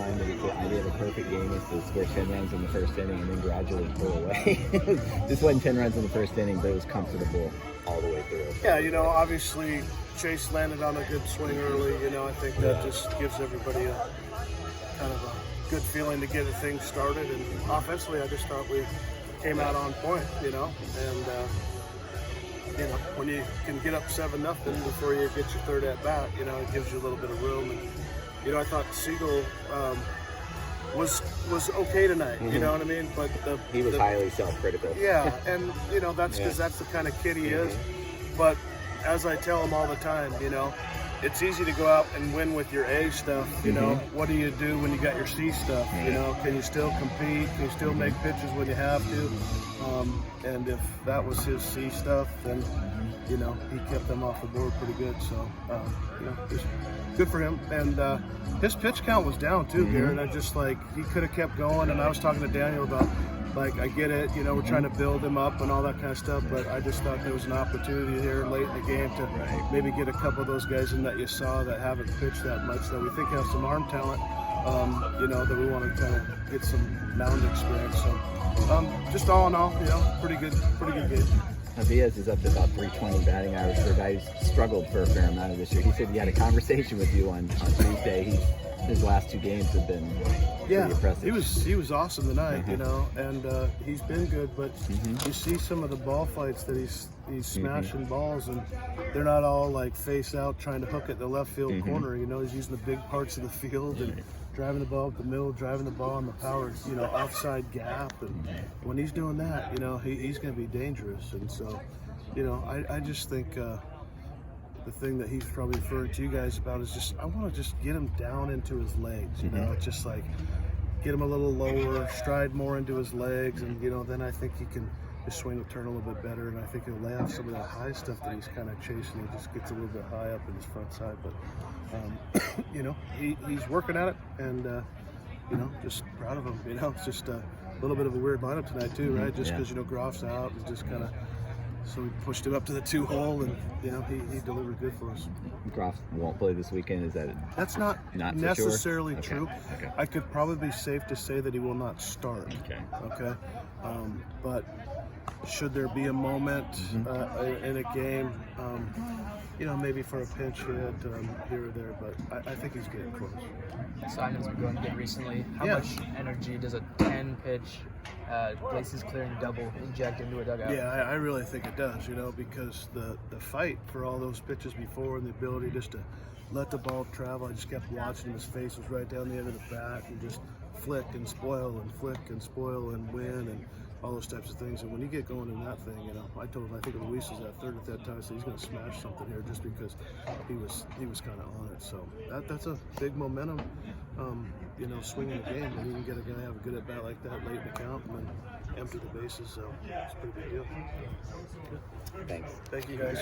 time that he had a perfect game is to score 10 runs in the first inning and then gradually pull away. This wasn't 10 runs in the first inning, but it was comfortable all the way through. Yeah, obviously Chase landed on a good swing early. I think that just gives everybody a kind of a good feeling to get the thing started. And offensively, I just thought we came out on point, and when you can get up 7-0 before you get your third at bat, it gives you a little bit of room. And I thought Siegel was okay tonight. You know what I mean? But he was highly self-critical. Yeah, and that's because that's the kind of kid he is. But as I tell him all the time, it's easy to go out and win with your A stuff. What do you do when you got your C stuff? Can you still compete? Can you still make pitches when you have to? And if that was his C stuff, then he kept them off the board pretty good. So just good for him. And his pitch count was down too, Garrett. I just he could have kept going. And I was talking to Daniel about. I get it, we're trying to build him up and all that kind of stuff, but I just thought there was an opportunity here late in the game to maybe get a couple of those guys in that you saw that haven't pitched that much, that we think have some arm talent, that we want to kind of get some mound experience. So, just all in all, pretty good game. Diaz is up to about 320 batting average for a guy who's struggled for a fair amount of this year. He said he had a conversation with you on Tuesday. His last 2 games have been pretty impressive. He was awesome tonight, and he's been good. But you see some of the ball flights that he's smashing balls, and they're not all face out trying to hook it the left field corner. He's using the big parts of the field and driving the ball up the middle, driving the ball on the power, offside gap. And when he's doing that, he's going to be dangerous. And so, I just think. The thing that he's probably referring to you guys about is I want to get him down into his legs, It's just get him a little lower, stride more into his legs, and then I think he can his swing will turn a little bit better, and I think he'll lay off some of that high stuff that he's kind of chasing. He just gets a little bit high up in his front side, but he's working at it, and just proud of him. It's just a little bit of a weird lineup tonight too, right? Just because Groff's out, and just kind of. So we pushed him up to the 2-hole, and he delivered good for us. Groff won't play this weekend. Is that? That's not necessarily sure? true. Okay. I could probably be safe to say that he will not start. Okay. But should there be a moment in a game, maybe for a pinch hit here or there, but I think he's getting close. Simon's been going good recently. How much energy does a 10-pitch bases clearing double inject into a dugout? Yeah, I really think it does, because the fight for all those pitches before and the ability just to let the ball travel. I just kept watching him. His face was right down the end of the bat, and just flick and spoil and win and all those types of things. And when you get going in that thing, I told him, I think Luis was at third at that time, so he's going to smash something here just because he was kind of on it. So that's a big momentum, swinging the game. And you can get a guy have a good at bat like that late in the count and then empty the bases. So it's a pretty big deal. Thanks. Thank you guys.